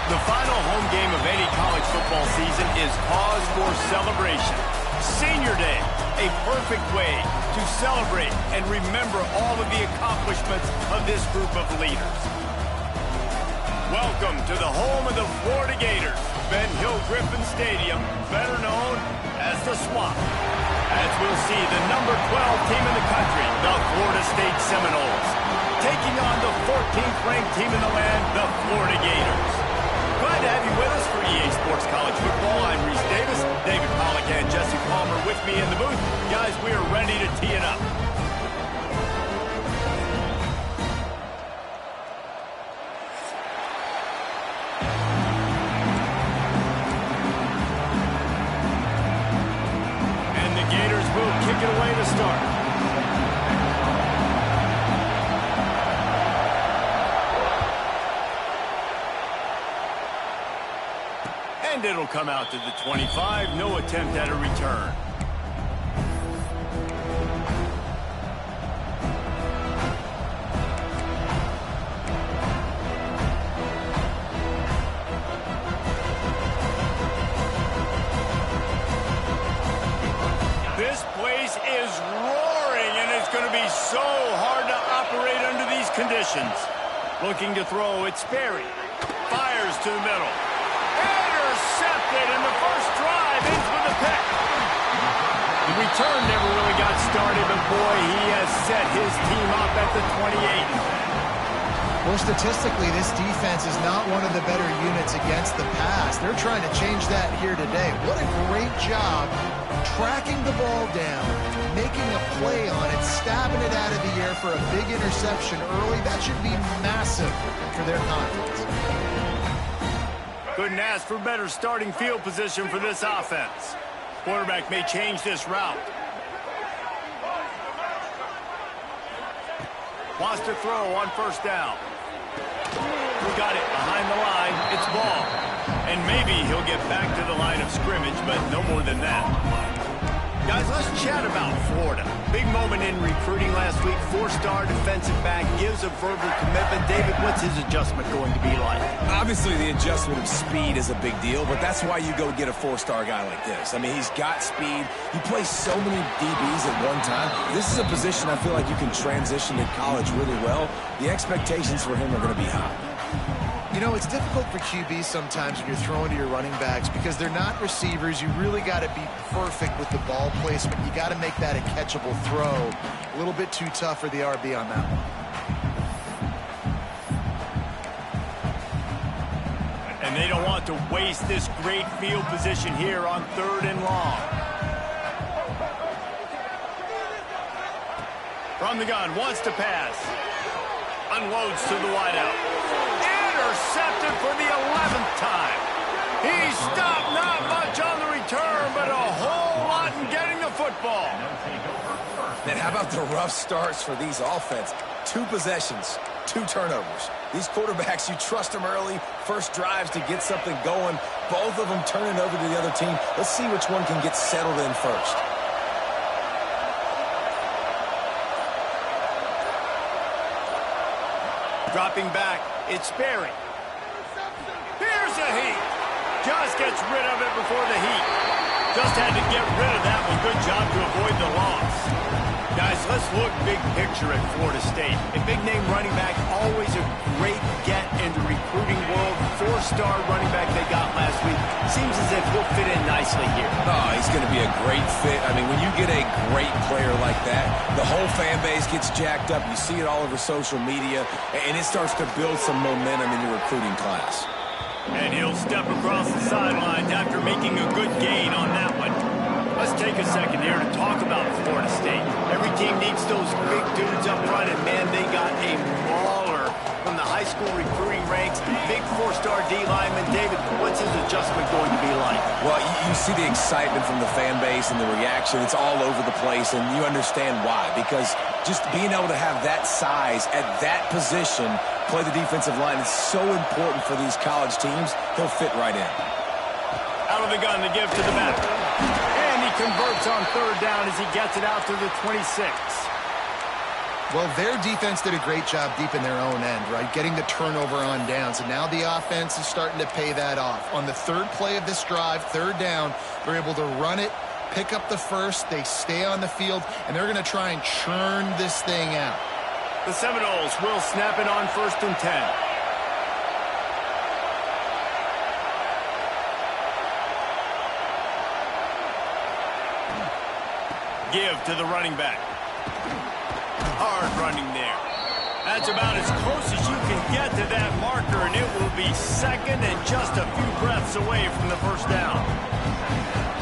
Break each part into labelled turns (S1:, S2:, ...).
S1: The final home game of any college football season is cause for celebration. Senior Day, a perfect way to celebrate and remember all of the accomplishments of this group of leaders. Welcome to the home of the Florida Gators, Ben Hill Griffin Stadium, better known as the Swamp. As we'll see the number 12 team in the country, the Florida State Seminoles, taking on the 14th ranked team in the land, the Florida Gators. Glad to have you with us for EA Sports College Football. I'm Reese Davis, David Pollack and Jesse Palmer with me in the booth. Guys, we are ready to tee it up. And the Gators will kick it away to start. And it'll come out to the 25. No attempt at a return. This place is roaring, and it's going to be so hard to operate under these conditions. Looking to throw, it's Sperry. Fires to the middle. Intercepted, and the first drive ends with a pick. The return never really got started, but boy, he has set his team up at the 28.
S2: Well, statistically, this defense is not one of the better units against the pass. They're trying to change that here today. What a great job tracking the ball down, making a play on it, stabbing it out of the air for a big interception early. That should be massive for their confidence.
S1: Couldn't ask for better starting field position for this offense. Quarterback may change this route. Wants to throw on first down. Who got it behind the line? It's ball. And maybe he'll get back to the line of scrimmage, but no more than that. Guys, let's chat about Florida. Big moment in recruiting last week. Four-star defensive back gives a verbal commitment. David, what's his adjustment going to be like?
S3: Obviously, the adjustment of speed is a big deal, but that's why you go get a four-star guy like this. I mean, he's got speed. He plays so many DBs at one time. This is a position I feel like you can transition to college really well. The expectations for him are going to be high.
S2: You know, it's difficult for QBs sometimes when you're throwing to your running backs because they're not receivers. You really got to be perfect with the ball placement. You got to make that a catchable throw. A little bit too tough for the RB on that one.
S1: And they don't want to waste this great field position here on 3rd and long. From the gun, wants to pass. Unloads to the wideout. Intercepted for the 11th time. He stopped not much on the return, but a whole lot in getting the football.
S3: Man, how about the rough starts for these offense? 2 possessions, 2 turnovers. These quarterbacks, you trust them early, first drives to get something going. Both of them turning over to the other team. Let's see which one can get settled in first.
S1: Dropping back, it's Sperry. Here's a heat. Just gets rid of it before the heat. Just had to get rid of that one. Good job to avoid the loss. Guys, let's look big picture at Florida State. A big-name running back, always a great get in the recruiting world. 4-star running back they got last week. Seems as if he'll fit in nicely here.
S3: Oh, he's going to be a great fit. I mean, when you get a great player like that, the whole fan base gets jacked up. You see it all over social media, and it starts to build some momentum in your recruiting class.
S1: And he'll step across the sidelines after making a good gain on that one. Let's take a second here to talk about Florida State. Every team needs those big dudes up front, and man, they got a mauler from the high school recruiting ranks. Big 4-star D lineman. David, what's his adjustment going to be like?
S3: Well, you see the excitement from the fan base and the reaction. It's all over the place, and you understand why. Because just being able to have that size at that position, play the defensive line, is so important for these college teams. He'll fit right in.
S1: Out of the gun to give to the back. And he converts on 3rd down as he gets it out to the 26.
S2: Well, their defense did a great job deep in their own end, right? Getting the turnover on downs. And now the offense is starting to pay that off. On the third play of this drive, third down, they're able to run it, pick up the first, they stay on the field, and they're going to try and churn this thing out.
S1: The Seminoles will snap it on 1st and 10. Give to the running back. Hard running there. That's about as close as you can get to that marker, and it will be second and just a few breaths away from the first down.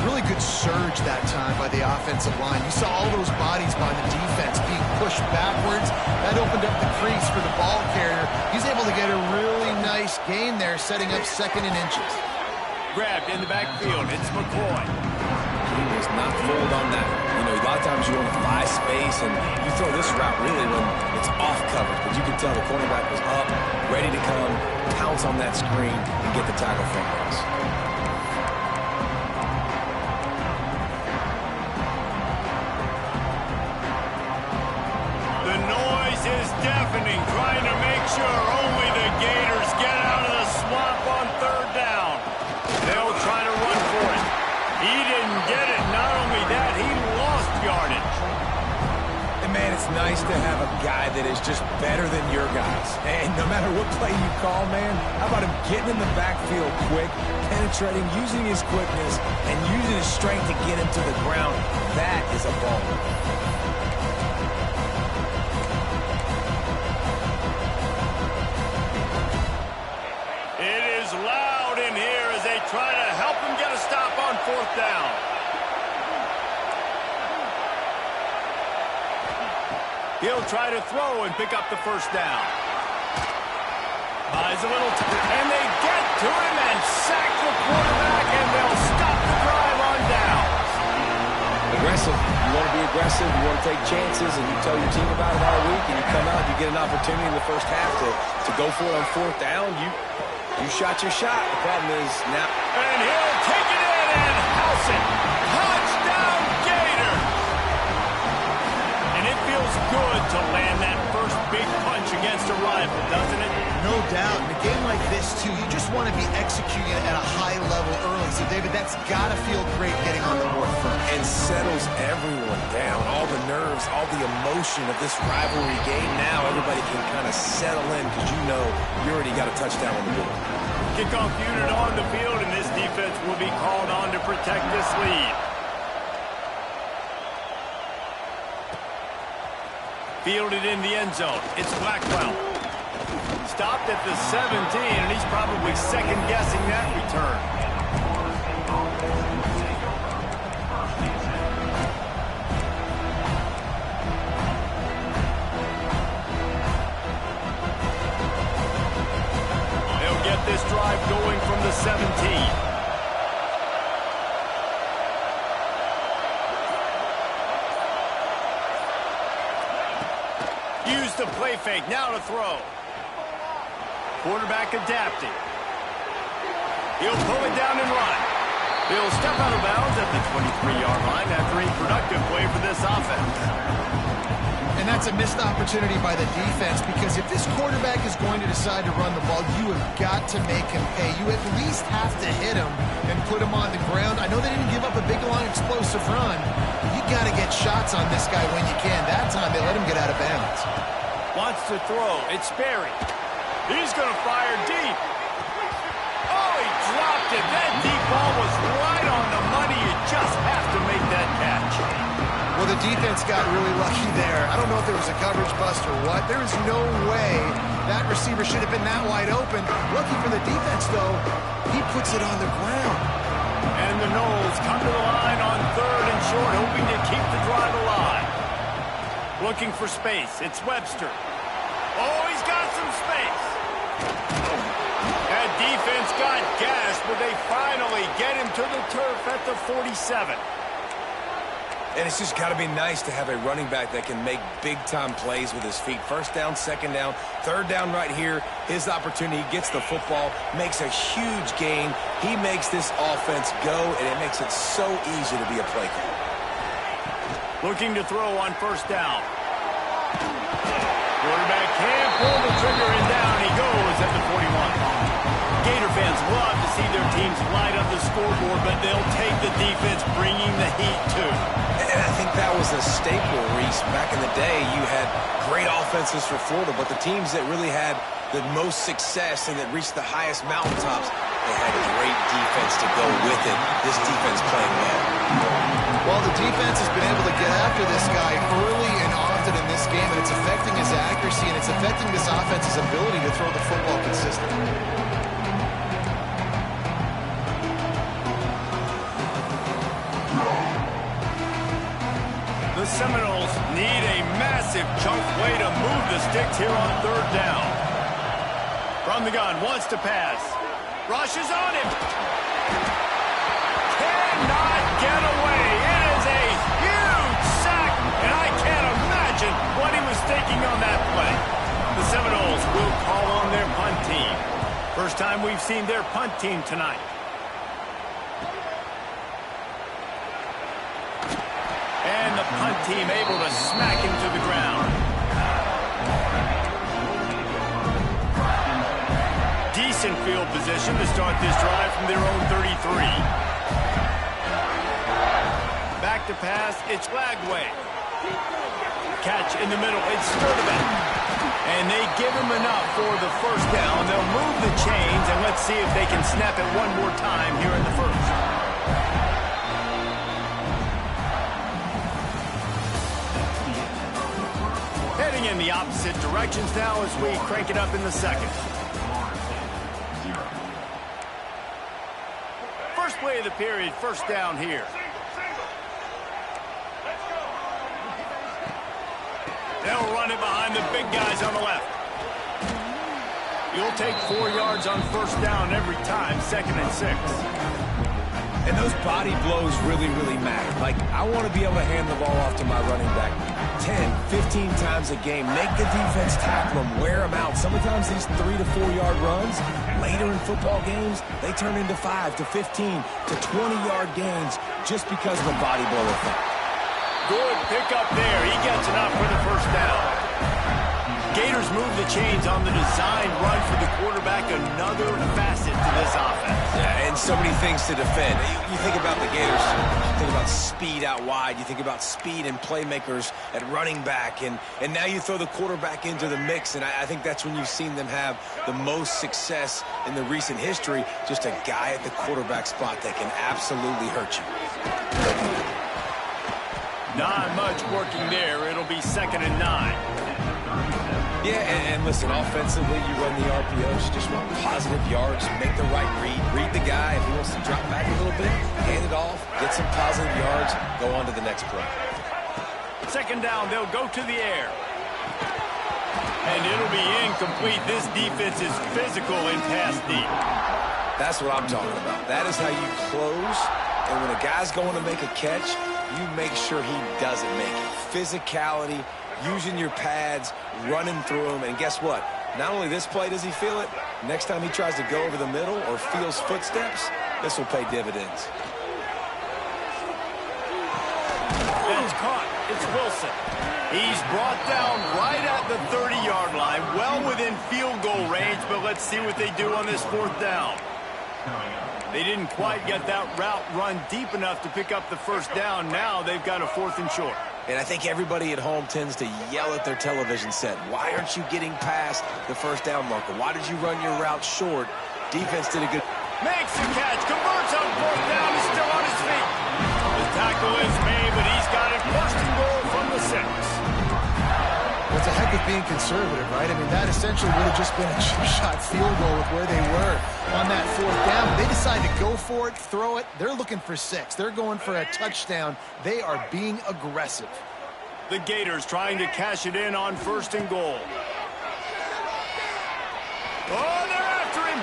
S2: Really good surge that time by the offensive line. You saw all those bodies by the defense being pushed backwards. That opened up the crease for the ball carrier. He's able to get a really nice gain there, setting up 2nd and inches.
S1: Grabbed in the backfield. It's McCoy.
S3: He was not fooled on that. You know, a lot of times you want to buy space, and you throw this route really when it's off coverage. But you can tell the cornerback was up, ready to come, pounce on that screen, and get the tackle from us.
S1: The noise is deafening, trying to make sure only the Gators get out of the swamp on 3rd down. They'll try to run for it. He didn't get it. Not only that, he lost yardage.
S3: And, man, it's nice to have a guy that is just better than your guys. And no matter what play you call, man, how about him getting in the backfield quick, penetrating, using his quickness, and using his strength to get him to the ground. That is a ball.
S1: It is loud in here as they try to help him get a stop on 4th down. He'll try to throw and pick up the first down. Buys a little time, and they get to him and sack the quarterback, and they'll stop the drive on down.
S3: Aggressive. You want to be aggressive. You want to take chances, and you tell your team about it all week, and you come out, you get an opportunity in the first half to go for it on 4th down. You shot your shot. The problem is now.
S1: And he'll take it in and house it. Touchdown, Gator! And it feels good to land that first big punch against a rival, doesn't it?
S2: No doubt. In a game like this, too, you just want to be executing it at a high level early. So, David, that's got to feel great getting on the board first.
S3: And settles everyone down. All the nerves, all the emotion of this rivalry game. Now everybody can kind of settle in because you know you already got a touchdown on the board.
S1: Kickoff unit on the field, and this defense will be called on to protect this lead. Fielded in the end zone. It's Blackwell. Stopped at the 17, and he's probably second-guessing that return. They'll get this drive going from the 17. Use the play fake, now to throw. Quarterback adapting. He'll pull it down and run. He'll step out of bounds at the 23-yard line after a productive play for this offense.
S2: And that's a missed opportunity by the defense because if this quarterback is going to decide to run the ball, you have got to make him pay. You at least have to hit him and put him on the ground. I know they didn't give up a big, long, explosive run, but you got to get shots on this guy when you can. That time, they let him get out of bounds.
S1: Wants to throw. It's Sperry. He's going to fire deep. Oh, he dropped it. That deep ball was right on the money. You just have to make that catch.
S2: Well, the defense got really lucky there. I don't know if there was a coverage bust or what. There is no way that receiver should have been that wide open. Lucky for the defense, though, he puts it on the ground.
S1: And the Noles come to the line on 3rd and short, hoping to keep the drive alive. Looking for space. It's Webster. Oh, he's got some space. That defense got gassed, but they finally get him to the turf at the 47.
S3: And it's just got to be nice to have a running back that can make big-time plays with his feet. First down, second down, third down right here. His opportunity, he gets the football, makes a huge gain. He makes this offense go, and it makes it so easy to be a play caller.
S1: Looking to throw on 1st down. Quarterback can't pull the trigger, and down he goes at the 41. Gator fans love to see their teams light up the scoreboard, but they'll take the defense bringing the heat too.
S3: And I think that was a staple, Reese. Back in the day, you had great offenses for Florida, but the teams that really had the most success and that reached the highest mountaintops, they had a great defense to go with it. This defense playing well.
S2: Well, the defense has been able to get after this guy early and often in this game, and it's affecting his accuracy, and it's affecting this offense's ability to throw the football consistently.
S1: The Seminoles need a massive chunk play to move the sticks here on third down. From the gun, wants to pass. Rushes on him. Cannot get away. It is a huge sack, and I can't imagine what he was thinking on that play. The Seminoles will call on their punt team. First time we've seen their punt team tonight. And the punt team able to smack him to the ground. Decent field position to start this drive from their own 33. Back to pass, it's Flagway. Catch in the middle, it's Sturdivant. And they give him enough for the first down. They'll move the chains, and let's see if they can snap it one more time here in the first. Heading in the opposite directions now as we crank it up in the second. First play of the period, first down here. They'll run it behind the big guys on the left. You'll take 4 yards on first down every time, 2nd and 6.
S3: And those body blows really, really matter. Like, I want to be able to hand the ball off to my running back 10, 15 times a game. Make the defense tackle them, wear them out. Sometimes these 3 to 4 yard runs, later in football games, they turn into 5 to 15 to 20-yard gains just because of the body blow effect.
S1: Good pick up there. He gets enough for the first down. Gators move the chains on the design run for the quarterback. Another facet to this offense.
S3: Yeah, and so many things to defend. You think about the Gators, you think about speed out wide, you think about speed and playmakers at running back, and now you throw the quarterback into the mix, and I think that's when you've seen them have the most success in the recent history. Just a guy at the quarterback spot that can absolutely hurt you.
S1: Not much working there. It'll be 2nd and 9.
S3: Yeah, and listen, offensively, you run the RPOs. You just want positive yards, make the right read the guy. If he wants to drop back a little bit, hand it off, get some positive yards, go on to the next play.
S1: 2nd down, they'll go to the air. And it'll be incomplete. This defense is physical in pass deep.
S3: That's what I'm talking about. That is how you close. And when a guy's going to make a catch, you make sure he doesn't make it. Physicality, using your pads, running through them, and guess what? Not only this play does he feel it, next time he tries to go over the middle or feels footsteps, this will pay dividends.
S1: It's caught. It's Wilson. He's brought down right at the 30-yard line, well within field goal range, but let's see what they do on this 4th down. They didn't quite get that route run deep enough to pick up the first down. Now they've got a 4th and short.
S3: And I think everybody at home tends to yell at their television set. Why aren't you getting past the first down marker? Why did you run your route short? Defense did a good...
S1: Makes the catch, converts on 4th down, is still on his feet. The tackle is made, but he's got it 1st and goal from the 6.
S2: It's a heck of being conservative, right? I mean, that essentially would have just been a chip-shot field goal with where they were on that 4th down. They decide to go for it, throw it. They're looking for 6. They're going for a touchdown. They are being aggressive.
S1: The Gators trying to cash it in on 1st and goal. Oh, they're after him.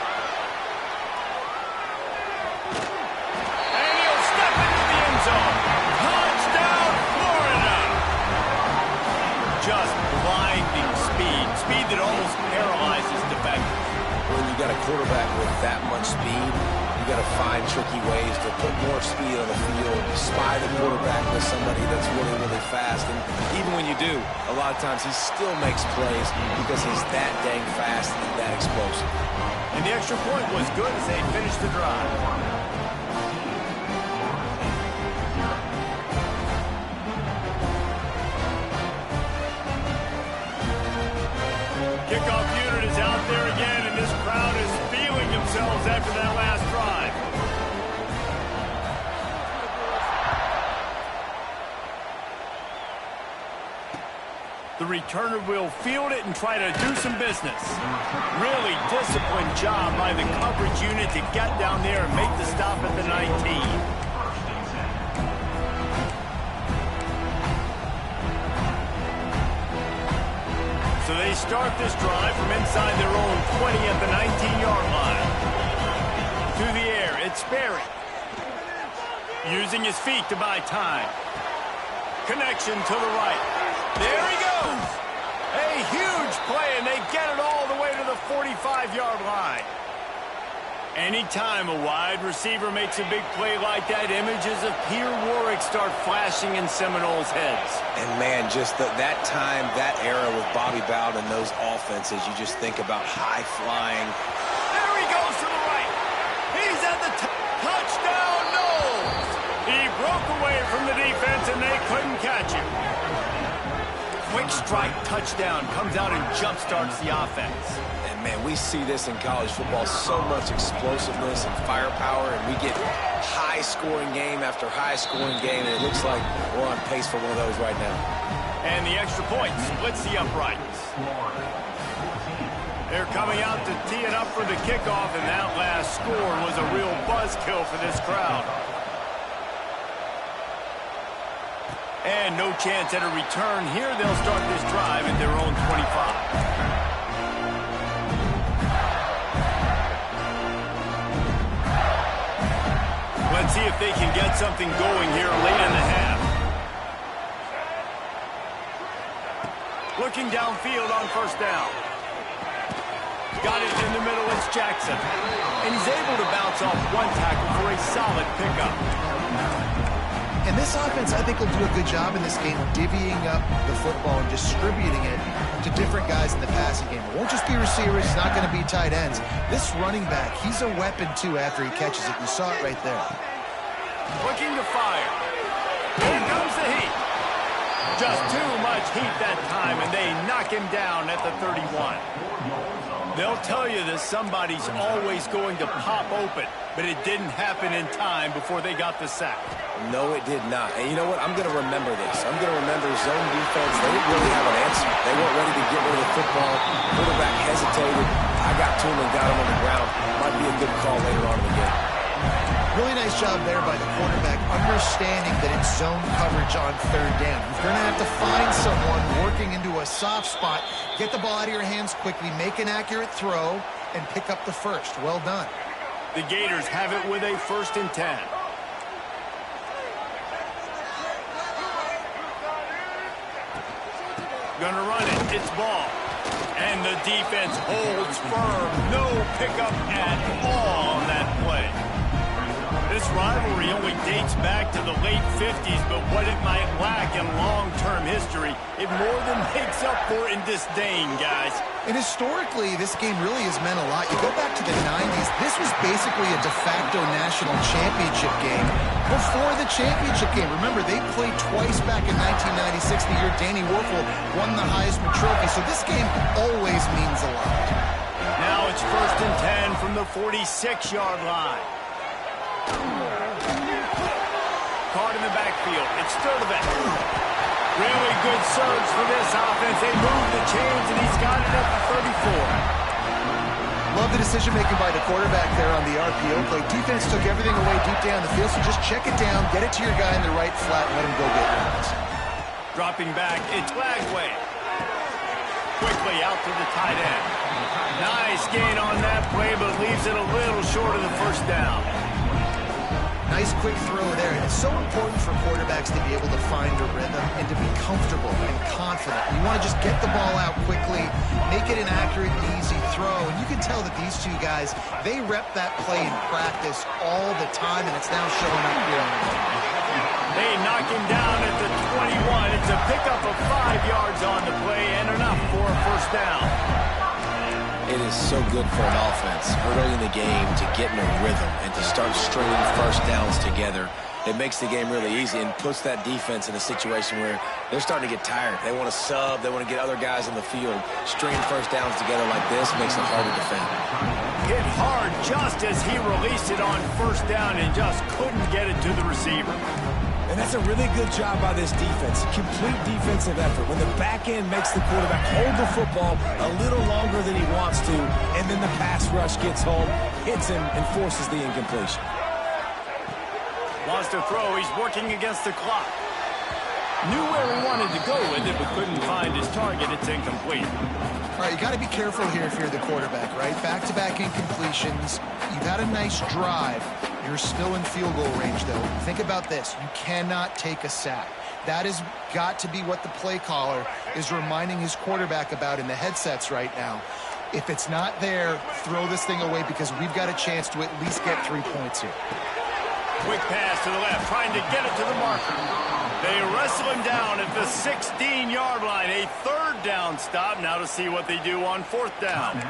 S1: And he'll step into the end zone. Touchdown, Florida. Just blinding speed. Speed that almost paralyzes defenders.
S3: When you got a quarterback with that much speed, You got to find tricky ways to put more speed on the field, spy the quarterback with somebody that's really, really fast. And even when you do, a lot of times he still makes plays because he's that dang fast and that explosive.
S1: And the extra point was good as they finished the drive. Kickoff unit is out there again, and this crowd is feeling themselves after that last drive. The returner will field it and try to do some business. Really disciplined job by the coverage unit to get down there and make the stop at the 19. So they start this drive from inside their own 20 at the 19-yard line. To the air, it's Berry. Using his feet to buy time. Connection to the right. There he goes! A huge play, and they get it all the way to the 45-yard line. Anytime a wide receiver makes a big play like that, images of Pierre Warwick start flashing in Seminoles' heads.
S3: And, man, just that time, that era with Bobby Bowden and those offenses, you just think about high-flying.
S1: There he goes to the right. He's at the touchdown, Knowles. He broke away from the defense, and they couldn't catch him. Quick strike touchdown comes out and jump-starts the offense.
S3: Man, we see this in college football, so much explosiveness and firepower, and we get high-scoring game after high-scoring game, and it looks like we're on pace for one of those right now.
S1: And the extra point splits the uprights. They're coming out to tee it up for the kickoff, and that last score was a real buzzkill for this crowd. And no chance at a return here. They'll start this drive at their own 25. Let's see if they can get something going here late in the half. Looking downfield on first down. Got it in the middle, it's Jackson. And he's able to bounce off one tackle for a solid pickup.
S2: And this offense, I think, will do a good job in this game divvying up the football and distributing it to different guys in the passing game. It won't just be receivers. It's not going to be tight ends. This running back, he's a weapon, too, after he catches it. You saw it right there.
S1: Looking to fire. Here comes the heat. Just too much heat that time, and they knock him down at the 31. They'll tell you that somebody's always going to pop open, but it didn't happen in time before they got the sack.
S3: No, it did not. And you know what? I'm going to remember this. I'm going to remember zone defense. They didn't really have an answer. They weren't ready to get rid of the football. Quarterback hesitated. I got to him and got him on the ground. Might be a good call later on in the game.
S2: Really nice job there by the quarterback, understanding that it's zone coverage on third down. You're going to have to find someone working into a soft spot, get the ball out of your hands quickly, make an accurate throw, and pick up the first. Well done.
S1: The Gators have it with a 1st and 10. Gonna run it. It's ball. And the defense holds firm. No pickup at all on that play. This rivalry only dates back to the late 50s, but what it might lack in long-term history, it more than makes up for in disdain, guys.
S2: And historically, this game really has meant a lot. You go back to the 90s, this was basically a de facto national championship game before the championship game. Remember, they played twice back in 1996, the year Danny Wuerffel won the Heisman Trophy. So this game always means a lot.
S1: Now it's 1st and 10 from the 46-yard line. Caught in the backfield. It's Sturdivant. Really good surge for this offense. They move the chains, and he's got it at the 34.
S2: Love the decision-making by the quarterback there on the RPO play. Defense took everything away deep down the field, so just check it down, get it to your guy in the right flat, and let him go get yards.
S1: Dropping back, it's Lagway. Quickly out to the tight end. Nice gain on that play, but leaves it a little short of the first down.
S2: Nice quick throw there. And it's so important for quarterbacks to be able to find a rhythm and to be comfortable and confident. You want to just get the ball out quickly, make it an accurate and easy throw. And you can tell that these these two guys, they rep that play in practice all the time, and it's now showing up here on the field.
S1: They knock him down at the 21. It's a pickup of 5 yards on the play and enough for a first down.
S3: It is so good for an offense early in the game to get in a rhythm and to start stringing first downs together. It makes the game really easy and puts that defense in a situation where they're starting to get tired. They want to sub. They want to get other guys on the field. Stringing first downs together like this makes it hard to defend.
S1: Hit hard just as he released it on first down and just couldn't get it to the receiver.
S3: And that's a really good job by this defense. Complete defensive effort. When the back end makes the quarterback hold the football a little longer than he wants to, and then the pass rush gets home, hits him, and forces the incompletion.
S1: Wants to throw. He's working against the clock. Knew where he wanted to go with it, but couldn't find his target. It's incomplete.
S2: All right, you got to be careful here if you're the quarterback, right? Back-to-back incompletions. You've had a nice drive. You're still in field goal range, though. Think about this. You cannot take a sack. That has got to be what the play caller is reminding his quarterback about in the headsets right now. If it's not there, throw this thing away because we've got a chance to at least get 3 points here.
S1: Quick pass to the left, trying to get it to the marker. They wrestle him down at the 16-yard line. A third down stop. Now to see what they do on fourth down.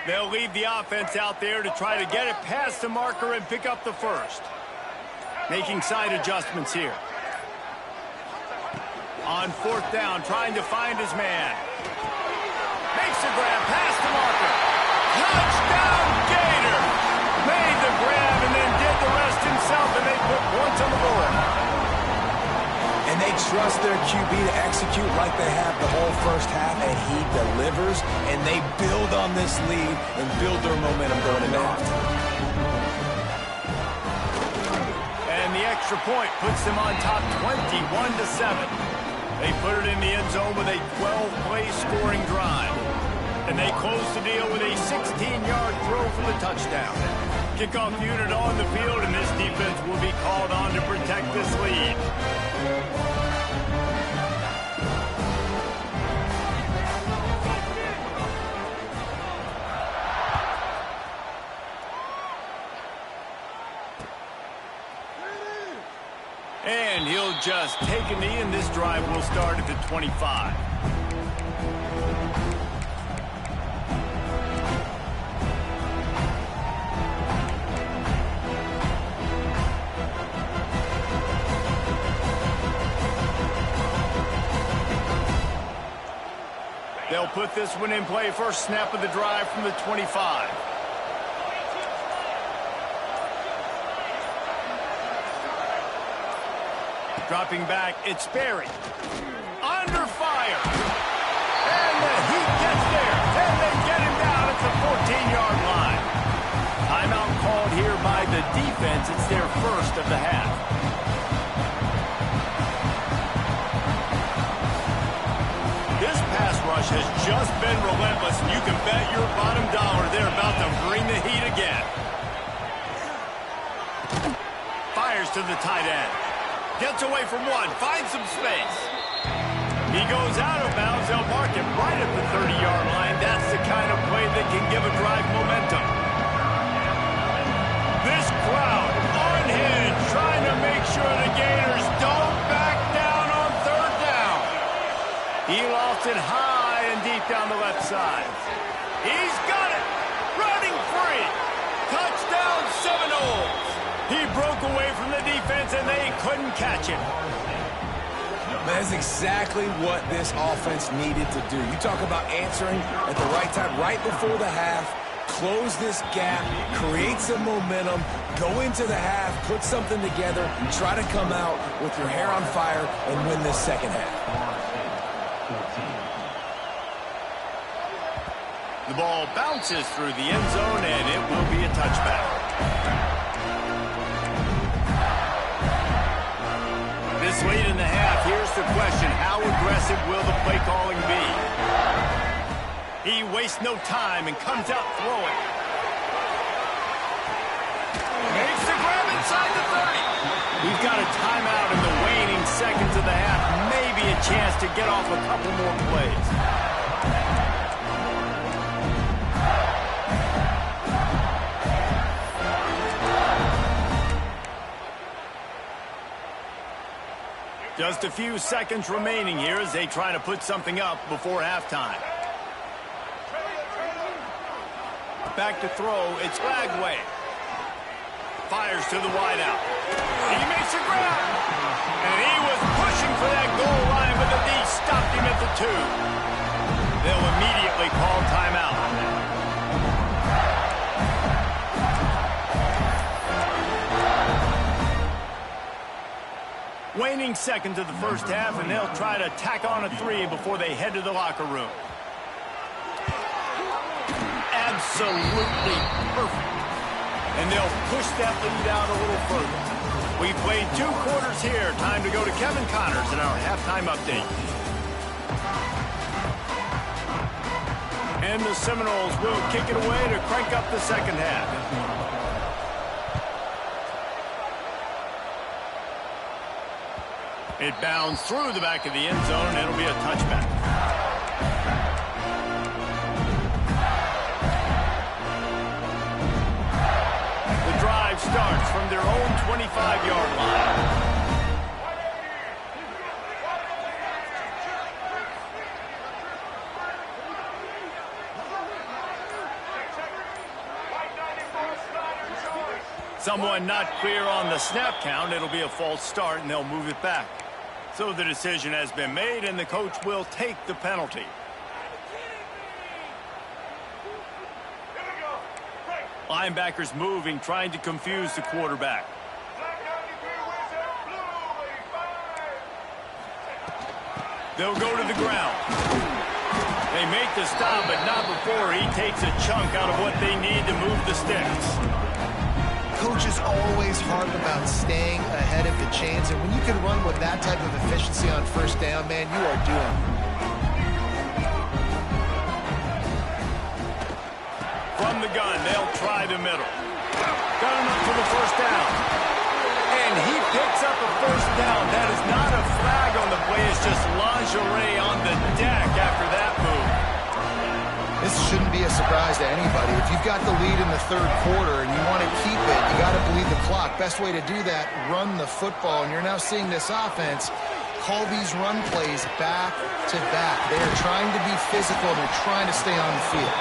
S1: They'll leave the offense out there to try to get it past the marker and pick up the first. Making side adjustments here. On fourth down, trying to find his man. Makes a grab past the marker. Touchdown, Gator! Made the grab and then did the rest himself, and they put points on the board.
S3: And they trust their QB to execute like they have the whole first half, and he delivers, and they build on this lead and build their momentum going into halftime.
S1: And the extra point puts them on top 21-7. They put it in the end zone with a 12-play scoring drive. And they close the deal with a 16-yard throw for the touchdown. Kickoff unit on the field, and this defense will be called on to protect this lead. And he'll just take a knee, and this drive will start at the 25. They'll put this one in play. First snap of the drive from the 25. Dropping back, it's Berry. Under fire. And the Heat gets there. And they get him down at the 14-yard line. Timeout called here by the defense. It's their first of the half. This pass rush has just been relentless, and you can bet your bottom dollar they're about to bring the heat again. Fires to the tight end. Gets away from one, finds some space. He goes out of bounds. They'll mark him right at the 30-yard line. That's the kind of play that can give a drive momentum. This crowd unhinged, trying to make sure the Gators don't back down on third down. He lost it high and deep down the left side. He's got it. Running free. Touchdown, Seminoles. He broke away from the defense, and they couldn't catch him.
S3: That's exactly what this offense needed to do. You talk about answering at the right time, right before the half, close this gap, create some momentum, go into the half, put something together, try to come out with your hair on fire and win this second half.
S1: The ball bounces through the end zone, and it will be a touchback. This late in the half, here's the question. How aggressive will the play calling be? He wastes no time and comes out throwing. Makes the grab inside the 30. We've got a timeout in the waning seconds of the half. Maybe a chance to get off a couple more plays. Just a few seconds remaining here as they try to put something up before halftime. Back to throw, it's Lagway. Fires to the wideout. He makes a grab. And he was pushing for that goal line, but the D stopped him at the 2. They'll immediately call timeout. Waning seconds of the first half, and they'll try to tack on a 3 before they head to the locker room. Absolutely perfect. And they'll push that lead out a little further. We played 2 quarters here. Time to go to Kevin Connors in our halftime update. And the Seminoles will kick it away to crank up the second half. It bounds through the back of the end zone, and it'll be a touchback. The drive starts from their own 25-yard line. Someone not clear on the snap count. It'll be a false start, and they'll move it back. So the decision has been made, and the coach will take the penalty. Linebackers moving, trying to confuse the quarterback. They'll go to the ground. They make the stop, but not before he takes a chunk out of what they need to move the sticks.
S2: Coaches always harp about staying ahead of the chains, and when you can run with that type of efficiency on first down, man, you are doing.
S1: From the gun, they'll try the middle. Got enough for the first down. And he picks up a first down. That is not a flag on the play. It's just lingerie on the deck after that move.
S2: This shouldn't be a surprise to anybody. If you've got the lead in the third quarter and you want to keep it, you got to bleed the clock. Best way to do that, run the football. And you're now seeing this offense call these run plays back to back. They are trying to be physical, and they're trying to stay on the field.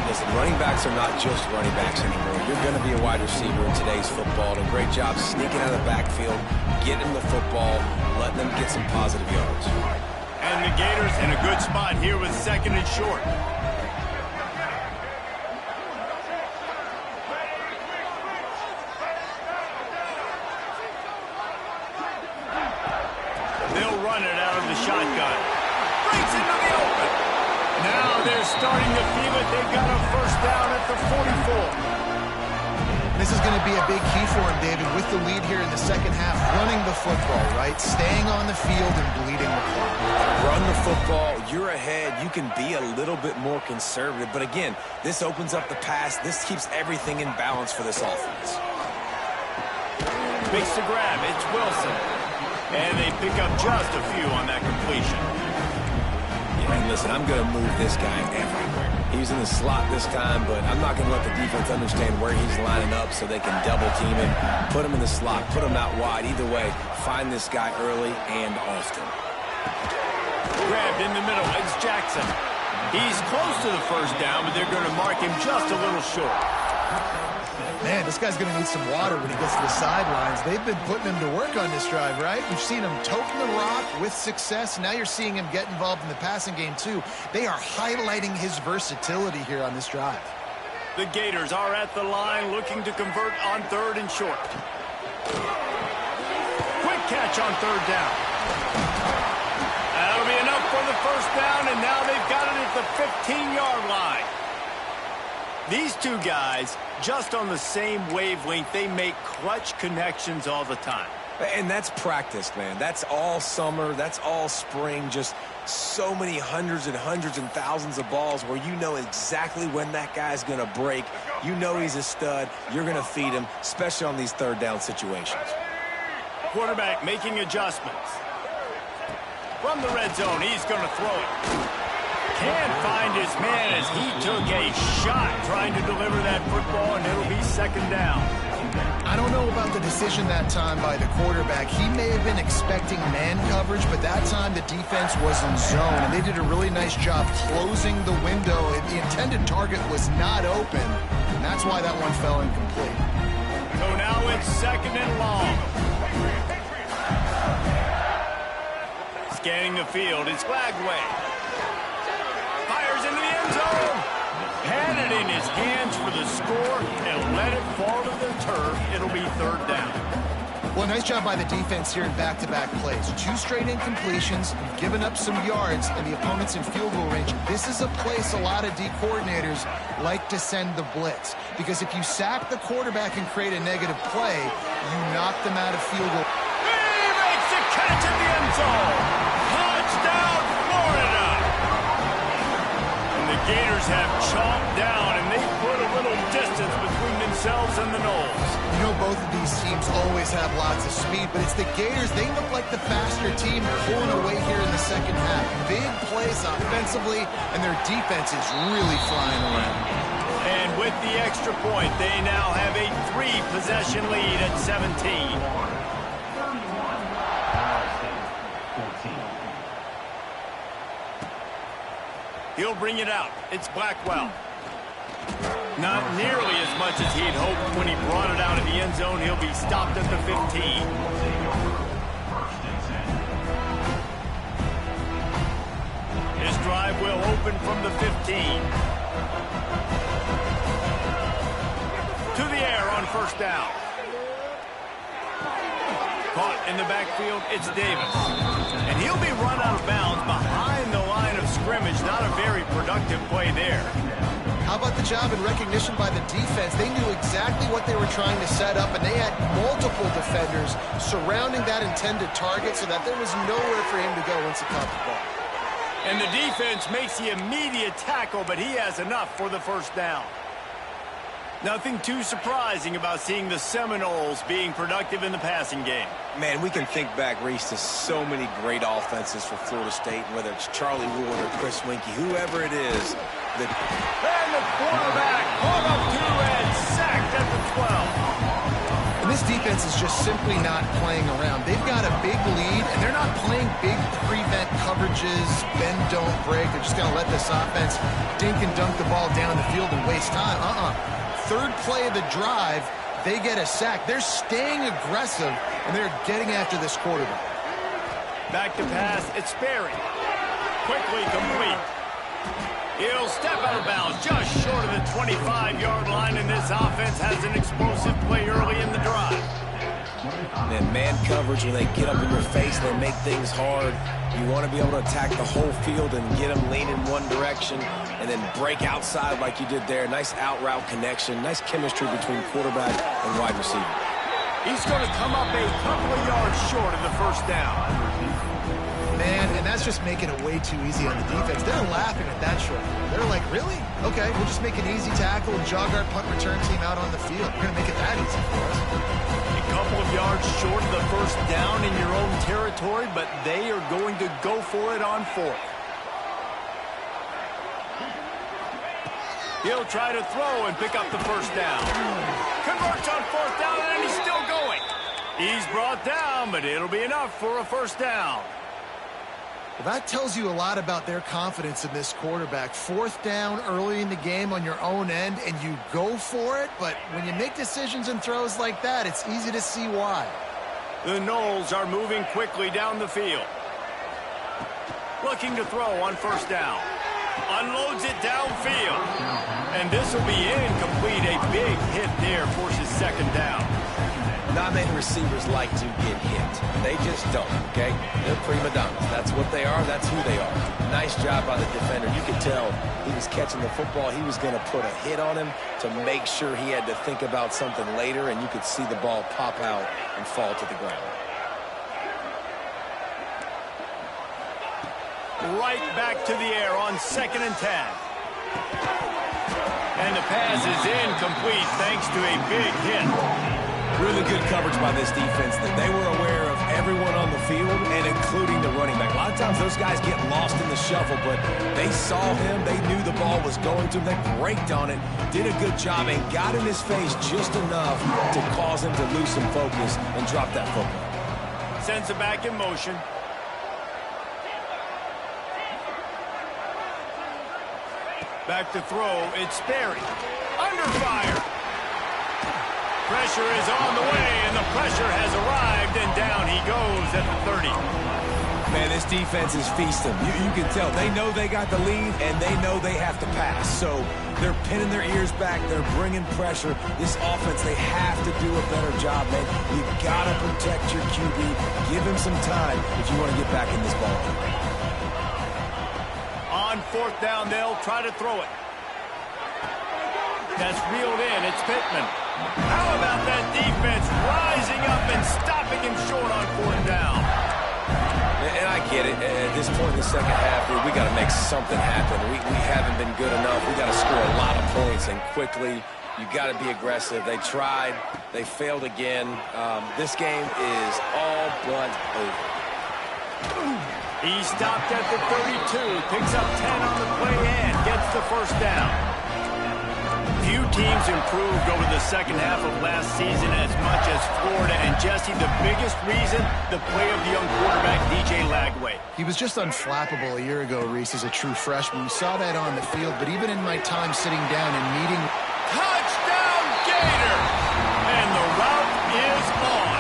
S3: Listen, running backs are not just running backs anymore. You're going to be a wide receiver in today's football. And a great job sneaking out of the backfield, getting the football, letting them get some positive yards.
S1: And the Gators in a good spot here with second and short. They'll run it out of the shotgun. Breaks into the open. Now they're starting to feel it. They've got a first down at the 44.
S2: This is going to be a big key for him, David, with the lead here in the second half, running the football, right? Staying on the field and bleeding the clock.
S3: Run the football, you're ahead, you can be a little bit more conservative. But again, this opens up the pass. This keeps everything in balance for this offense.
S1: Makes the grab. It's Wilson. And they pick up just a few on that completion.
S3: Yeah, and listen, I'm going to move this guy everywhere. He's in the slot this time, but I'm not going to let the defense understand where he's lining up so they can double team him, put him in the slot, put him out wide. Either way, find this guy early and often.
S1: Grabbed in the middle. It's Jackson. He's close to the first down, but they're going to mark him just a little short.
S2: Man, this guy's going to need some water when he gets to the sidelines. They've been putting him to work on this drive, right? You've seen him toting the rock with success. Now you're seeing him get involved in the passing game, too. They are highlighting his versatility here on this drive.
S1: The Gators are at the line looking to convert on third and short. Quick catch on third down. That'll be enough for the first down, and now they've got it at the 15-yard line. These two guys, just on the same wavelength, they make clutch connections all the time.
S3: And that's practice, man. That's all summer. That's all spring. Just so many hundreds and thousands of balls where you know exactly when that guy's going to break. You know he's a stud. You're going to feed him, especially on these third down situations.
S1: Quarterback making adjustments. From the red zone, he's going to throw it. Can't find his man as he took a shot trying to deliver that football, and it'll be second down.
S2: I don't know about the decision that time by the quarterback. He may have been expecting man coverage, but that time the defense was in zone, and they did a really nice job closing the window. The intended target was not open, and that's why that one fell incomplete.
S1: So now it's second and long. Scanning the field, it's Flagway. Fires into the end zone. Had it in his hands for the score and let it fall to the turf. It'll be third down.
S2: Well, nice job by the defense here in back-to-back plays. 2 straight incompletions, giving up some yards, and the opponent's in field goal range. This is a place a lot of D coordinators like to send the blitz, because if you sack the quarterback and create a negative play, you knock them out of field goal.
S1: He makes the catch in the end zone. Touchdown, Florida. And the Gators have chomped down, and they put a little distance between themselves and the Noles.
S2: You know, both of these teams always have lots of speed, but it's the Gators. They look like the faster team pulling away here in the second half. Big plays offensively, and their defense is really flying around.
S1: And with the extra point, they now have a 3-possession lead at 17. He'll bring it out. It's Blackwell. Not nearly as much as he'd hoped when he brought it out of the end zone. He'll be stopped at the 15. His drive will open from the 15. To the air on first down. Caught in the backfield, it's Davis. And he'll be run out of bounds behind the line of scrimmage. Not a very productive play there.
S2: How about the job and recognition by the defense? They knew exactly what they were trying to set up, and they had multiple defenders surrounding that intended target so that there was nowhere for him to go once he caught the ball.
S1: And the defense makes the immediate tackle, but he has enough for the first down. Nothing too surprising about seeing the Seminoles being productive in the passing game.
S3: Man, we can think back, Reese, to so many great offenses for Florida State, whether it's Charlie Ward or Chris Winkie, whoever it is.
S1: And the quarterback caught up to and sacked at the 12.
S2: And this defense is just simply not playing around. They've got a big lead, and they're not playing big prevent coverages, bend, don't break. They're just going to let this offense dink and dunk the ball down the field and waste time. Third play of the drive, they get a sack. They're staying aggressive, and they're getting after this quarterback.
S1: Back to pass, it's Sperry. Quickly complete. He'll step out of bounds just short of the 25-yard line, and this offense has an explosive play early in the drive.
S3: And then man coverage, when they get up in your face, they make things hard. You want to be able to attack the whole field and get them leaning one direction and then break outside like you did there. Nice out-route connection, nice chemistry between quarterback and wide receiver.
S1: He's going to come up a couple of yards short of the first down.
S2: Man, and that's just making it way too easy on the defense. They're laughing at that short. They're like, really? Okay, we'll just make an easy tackle and jog our punt return team out on the field. We're going to make it that easy for us.
S1: A couple of yards short of the first down in your own territory, but they are going to go for it on fourth. He'll try to throw and pick up the first down. Converts on fourth down, and he's still going. He's brought down, but it'll be enough for a first down.
S2: Well, that tells you a lot about their confidence in this quarterback. Fourth down early in the game on your own end, and you go for it, but when you make decisions and throws like that, it's easy to see why.
S1: The Noles are moving quickly down the field. Looking to throw on first down. Unloads it downfield. And this will be incomplete. A big hit there forces second down.
S3: Not many receivers like to get hit. They just don't, okay? They're prima donnas. That's what they are. That's who they are. Nice job by the defender. You could tell he was catching the football. He was going to put a hit on him to make sure he had to think about something later, and you could see the ball pop out and fall to the ground.
S1: Right back to the air on 2nd and 10. And the pass is incomplete thanks to a big hit.
S3: Really good coverage by this defense. They were aware of everyone on the field and including the running back. A lot of times those guys get lost in the shuffle, but they saw him. They knew the ball was going to him. They braked on it, did a good job, and got in his face just enough to cause him to lose some focus and drop that football.
S1: Sends it back in motion. Back to throw. It's Sperry. Under fire. Pressure is on the way, and the pressure has arrived, and down he goes at the 30.
S3: Man, this defense is feasting. You can tell. They know they got the lead, and they know they have to pass. So they're pinning their ears back. They're bringing pressure. This offense, they have to do a better job, man. You've got to protect your QB. Give him some time if you want to get back in this ball.
S1: On 4th down, they'll try to throw it. That's reeled in. It's Pittman. How about that defense rising up and stopping him short on 4th down?
S3: And I get it. At this point in the second half, we got to make something happen. We haven't been good enough. We got to score a lot of points, and quickly. You got to be aggressive. They tried. They failed again. This game is all but over.
S1: He stopped at the 32, picks up 10 on the play and gets the 1st down. Few teams improved over the second half of last season as much as Florida. And Jesse, the biggest reason, the play of the young quarterback, DJ Lagway.
S2: He was just unflappable a year ago, Reese, as a true freshman. You saw that on the field, but even in my time sitting down and meeting...
S1: Touchdown, Gator! And the route is on.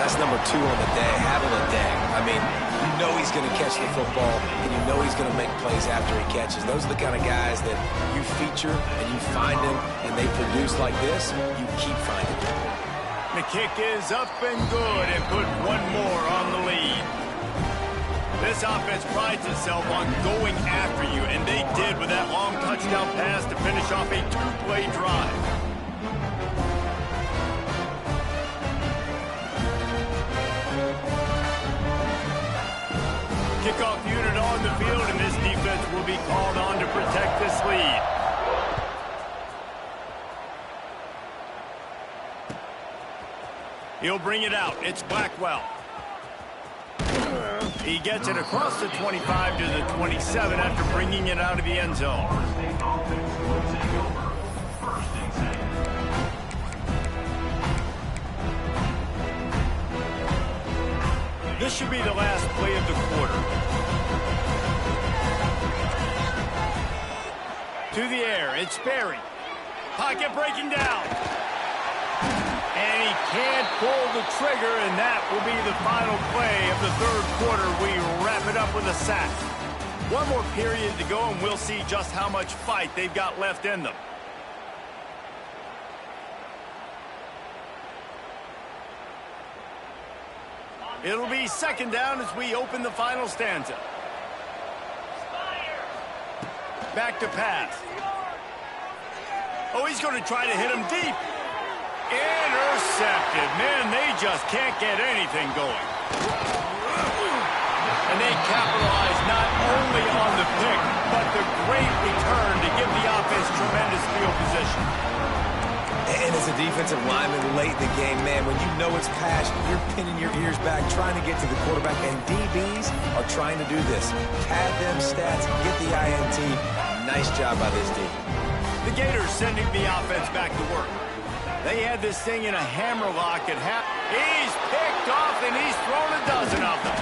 S3: That's number 2 on the day, having a day. I mean, you know he's going to catch the football, and you know he's going to make plays after he catches. Those are the kind of guys that you feature and you find them, and they produce like this, you keep finding them.
S1: The kick is up and good and put one more on the lead. This offense prides itself on going after you, and they did with that long touchdown pass to finish off a 2-play drive. Kickoff unit on the field, and this defense will be called on to protect this lead. He'll bring it out. It's Blackwell. He gets it across the 25 to the 27 after bringing it out of the end zone. This should be the last play of the quarter. To the air, it's Sperry. Pocket breaking down. And he can't pull the trigger, and that will be the final play of the 3rd quarter. We wrap it up with a sack. One more period to go, and we'll see just how much fight they've got left in them. It'll be 2nd down as we open the final stanza. Back to pass. Oh, he's going to try to hit him deep. Intercepted. Man, they just can't get anything going. And they capitalize not only on the pick, but the great return to give the offense tremendous field position.
S3: And as a defensive lineman late in the game, man, when you know it's passion, you're pinning your ears back, trying to get to the quarterback, and DBs are trying to do this. Pad them stats, get the INT. Nice job by this D.
S1: The Gators sending the offense back to work. They had this thing in a hammerlock at half. He's picked off, and he's thrown a dozen of them.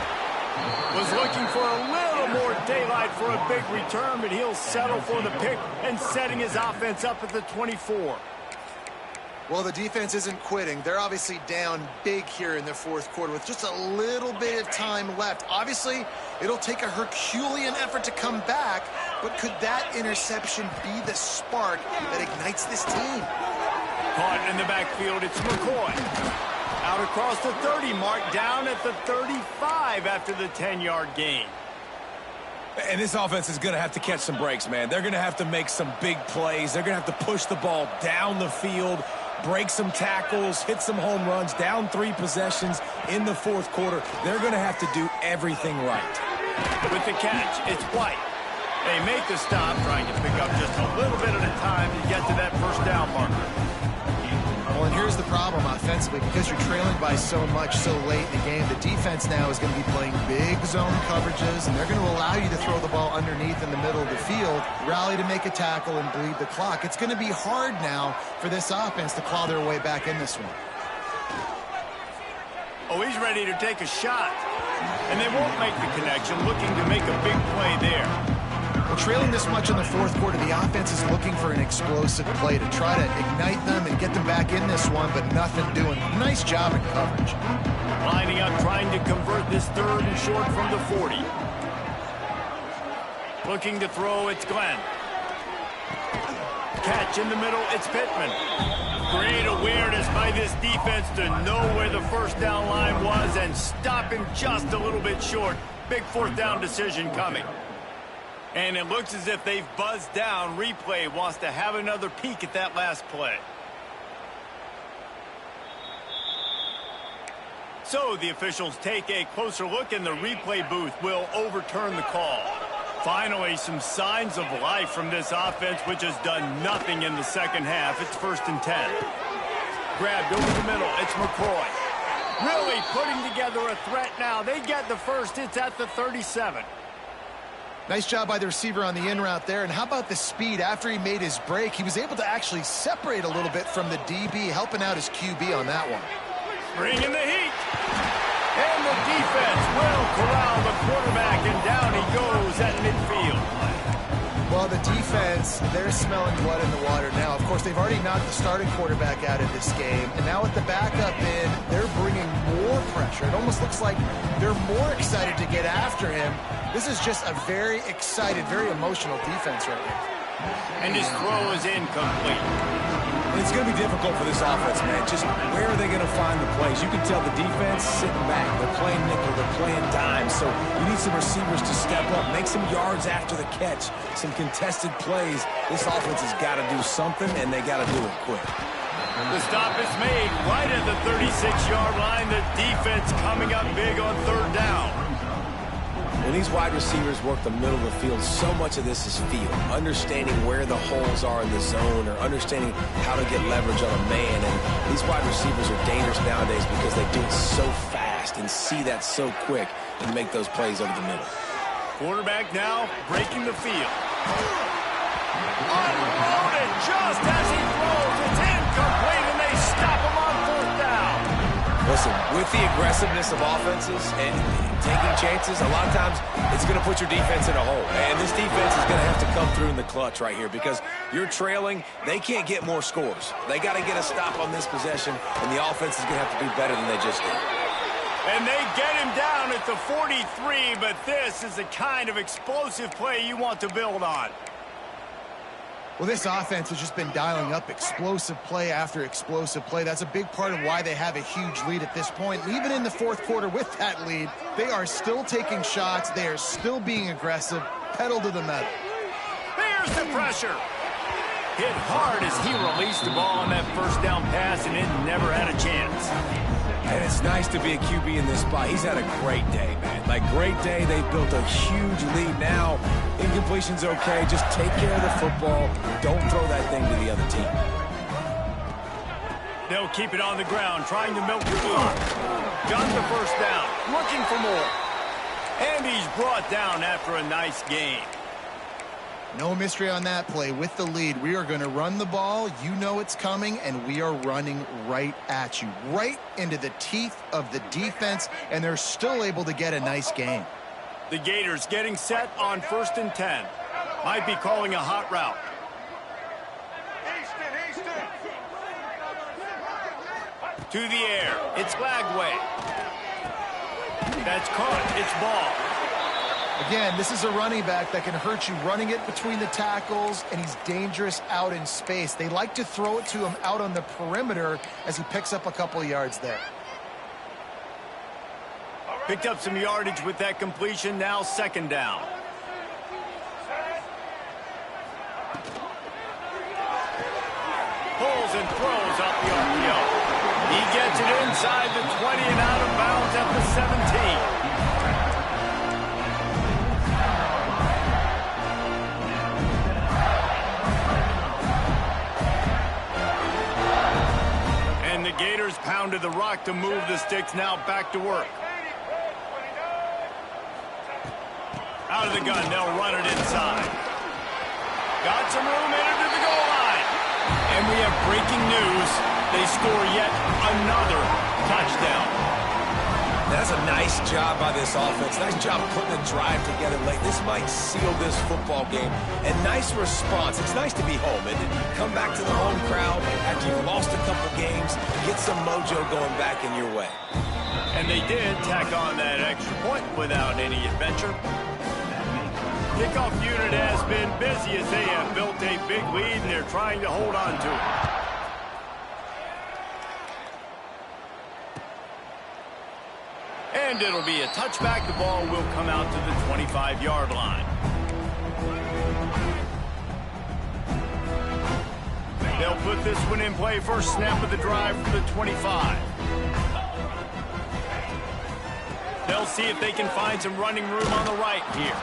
S1: Was looking for a little more daylight for a big return, but he'll settle for the pick and setting his offense up at the 24.
S2: Well, the defense isn't quitting. They're obviously down big here in the 4th quarter with just a little bit of time left. Obviously, it'll take a Herculean effort to come back, but could that interception be the spark that ignites this team?
S1: Caught in the backfield, it's McCoy. Out across the 30, marked down at the 35 after the 10-yard gain.
S3: And this offense is going to have to catch some breaks, man. They're going to have to make some big plays. They're going to have to push the ball down the field, break some tackles, hit some home runs, down 3 possessions in the fourth quarter. They're going to have to do everything right.
S1: With the catch, it's White. They make the stop, trying to pick up just a little bit at a time to get to that first down marker.
S2: Well, and here's the problem offensively. Because you're trailing by so much so late in the game, the defense now is going to be playing big zone coverages, and they're going to allow you to throw the ball underneath in the middle of the field, rally to make a tackle, and bleed the clock. It's going to be hard now for this offense to claw their way back in this one.
S1: Oh, he's ready to take a shot. And they won't make the connection, looking to make a big play there.
S2: Well, trailing this much in the fourth quarter, the offense is looking for an explosive play to try to ignite them and get them back in this one, but nothing doing. Nice job in coverage.
S1: Lining up, trying to convert this 3rd and short from the 40. Looking to throw, it's Glenn. Catch in the middle, it's Pittman. Great awareness by this defense to know where the first down line was and stop him just a little bit short. Big 4th down decision coming. And it looks as if they've buzzed down. Replay wants to have another peek at that last play. So the officials take a closer look, and the replay booth will overturn the call. Finally, some signs of life from this offense, which has done nothing in the second half. It's 1st and 10. Grabbed over the middle. It's McCoy. Really putting together a threat now. They get the first. It's at the 37.
S2: Nice job by the receiver on the in route there. And how about the speed? After he made his break, he was able to actually separate a little bit from the DB, helping out his QB on that one.
S1: Bringing the heat. And the defense will corral the quarterback, and down he goes at midfield.
S2: Well, the defense, they're smelling blood in the water now. Of course, they've already knocked the starting quarterback out of this game. And now with the backup in, they're bringing more pressure. It almost looks like they're more excited to get after him. This is just a very excited, very emotional defense right now.
S1: And his throw is incomplete.
S3: It's going to be difficult for this offense, man. Just where are they going to find the plays? You can tell the defense sitting back. They're playing nickel. They're playing dime. So you need some receivers to step up, make some yards after the catch, some contested plays. This offense has got to do something, and they got to do it quick.
S1: The stop is made right at the 36-yard line. The defense coming up big on 3rd down.
S3: When these wide receivers work the middle of the field, so much of this is feel. Understanding where the holes are in the zone, or understanding how to get leverage on a man. And these wide receivers are dangerous nowadays because they do it so fast and see that so quick and make those plays over the middle.
S1: Quarterback now breaking the field. Unloaded just as he throws. It's incomplete, and they stop him on 4th down.
S3: Listen, with the aggressiveness of offenses and taking chances, a lot of times it's going to put your defense in a hole. And this defense is going to have to come through in the clutch right here because you're trailing. They can't get more scores. They got to get a stop on this possession, and the offense is going to have to do better than they just did.
S1: And they get him down at the 43, but this is the kind of explosive play you want to build on.
S2: Well, this offense has just been dialing up explosive play after explosive play. That's a big part of why they have a huge lead at this point. Even in the fourth quarter with that lead, they are still taking shots. They are still being aggressive. Pedal to the metal.
S1: There's the pressure. Hit hard as he released the ball on that first down pass, and it never had a chance.
S3: And it's nice to be a QB in this spot. He's had a great day, man. Like, great day. They've built a huge lead now. Incompletion's okay. Just take care of the football. Don't throw that thing to the other team.
S1: They'll keep it on the ground, trying to milk the clock. Got the first down, looking for more. And he's brought down after a nice game.
S2: No mystery on that play. With the lead, we are going to run the ball. You know it's coming, and we are running right at you, right into the teeth of the defense, and they're still able to get a nice gain.
S1: The Gators getting set on 1st and 10. Might be calling a hot route. To the air. It's Lagway. That's caught. It's ball.
S2: Again, this is a running back that can hurt you running it between the tackles, and he's dangerous out in space. They like to throw it to him out on the perimeter as he picks up a couple yards there.
S1: Picked up some yardage with that completion, now second down. Pulls and throws up the RPO. He gets it inside the 20 and out of bounds at the 17. And the Gators pounded the rock to move the sticks, now back to work. Out of the gun, they'll run it inside. Got some room, entered to the goal line. And we have breaking news. They score yet another touchdown.
S3: That's a nice job by this offense. Nice job putting the drive together late. This might seal this football game. And nice response. It's nice to be home, isn't it? Come back to the home crowd after you've lost a couple games. Get some mojo going back in your way.
S1: And they did tack on that extra point without any adventure. Kickoff unit has been busy as they have built a big lead, and they're trying to hold on to it. And it'll be a touchback. The ball will come out to the 25-yard line. They'll put this one in play. First snap of the drive for the 25. They'll see if they can find some running room on the right here.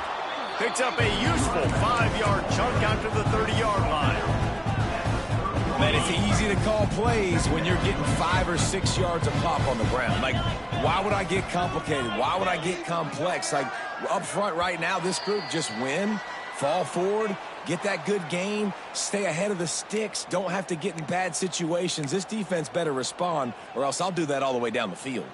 S1: Picks up a useful 5-yard chunk out to the 30-yard line.
S3: Man, it's easy to call plays when you're getting 5 or 6 yards a pop on the ground. Like, why would I get complicated? Why would I get complex? Like, up front right now, this group just win, fall forward, get that good gain, stay ahead of the sticks, don't have to get in bad situations. This defense better respond, or else I'll do that all the way down the field.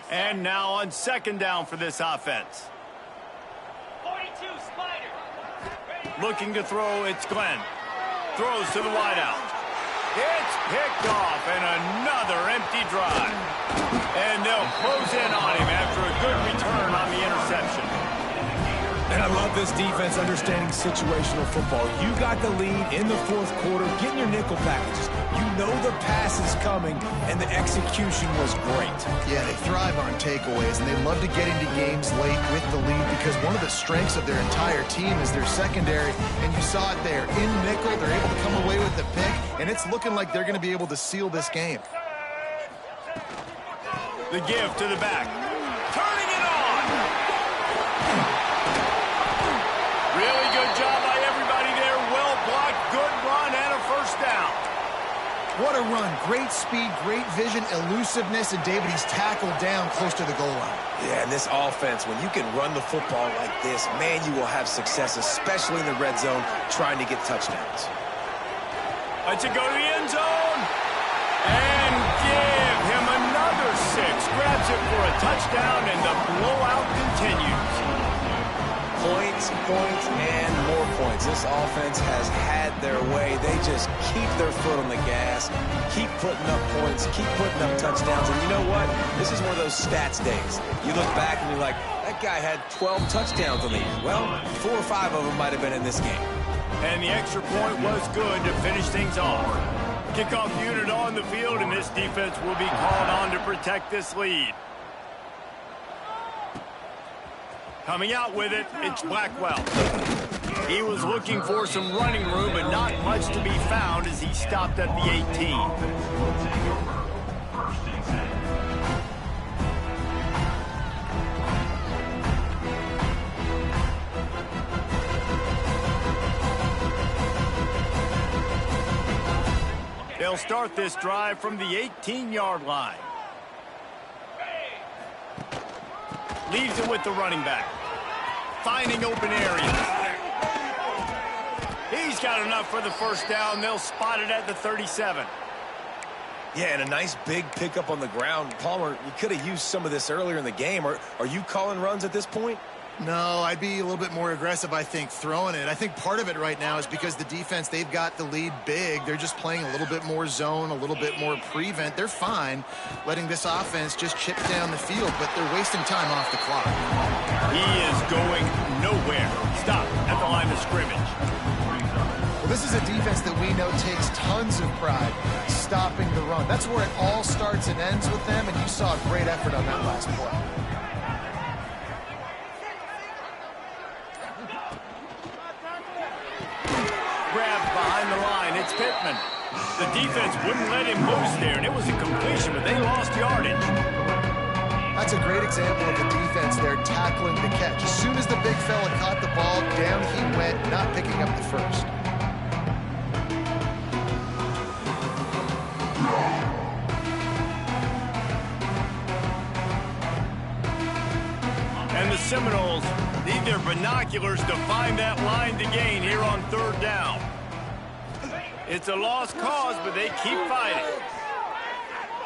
S1: And now on second down for this offense.
S4: 42 Spider.
S1: Looking to throw, it's Glenn. Throws to the wideout. It's picked off, and another empty drive. And they'll close in on him after a good return on the interception.
S3: And I love this defense understanding situational football. You got the lead in the fourth quarter, getting your nickel packages. You know the pass is coming, and the execution was great.
S2: Yeah, they thrive on takeaways, and they love to get into games late with the lead because one of the strengths of their entire team is their secondary, and you saw it there. In nickel, they're able to come away with the pick, and it's looking like they're going to be able to seal this game.
S1: The give to the back. Turning it on! Really good job by everybody there. Well blocked, good run, and a first down.
S2: What a run. Great speed, great vision, elusiveness, and David, he's tackled down close to the goal line.
S3: Yeah, and this offense, when you can run the football like this, man, you will have success, especially in the red zone, trying to get touchdowns.
S1: Let's it go to the end zone. And give him another 6. Grabs it for a touchdown, and the blowout continues.
S3: Points, points, and more points. This offense has had their way. They just keep their foot on the gas, keep putting up points, keep putting up touchdowns. And you know what? This is one of those stats days. You look back and you're like, that guy had 12 touchdowns on the year. Well, 4 or 5 of them might have been in this game.
S1: And the extra point was good to finish things off. Kickoff unit on the field, and this defense will be called on to protect this lead. Coming out with it, it's Blackwell. He was looking for some running room, but not much to be found as he stopped at the 18. They'll start this drive from the 18-yard line. Leaves it with the running back. Finding open areas. He's got enough for the first down. They'll spot it at the 37.
S3: Yeah, and a nice big pickup on the ground. Palmer, you could have used some of this earlier in the game. Are you calling runs at this point?
S2: No, I'd be a little bit more aggressive, I think, throwing it. I think part of it right now is because the defense, they've got the lead big. They're just playing a little bit more zone, a little bit more prevent. They're fine letting this offense just chip down the field, but they're wasting time off the clock.
S1: He is going nowhere. Stop at the line of scrimmage.
S2: Well, this is a defense that we know takes tons of pride stopping the run. That's where it all starts and ends with them, and you saw a great effort on that last play.
S1: Grabbed behind the line. It's Pittman. The defense wouldn't let him loose there, and it was a completion, but they lost yardage.
S2: That's a great example of the defense there tackling the catch. As soon as the big fella caught the ball, down he went, not picking up the first.
S1: And the Seminoles need their binoculars to find that line to gain here on third down. It's a lost cause, but they keep fighting.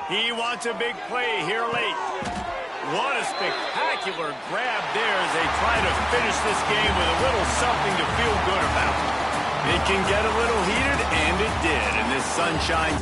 S1: He wants a big play here late. What a spectacular grab there as they try to finish this game with a little something to feel good about. It can get a little heated, and it did in this sunshine.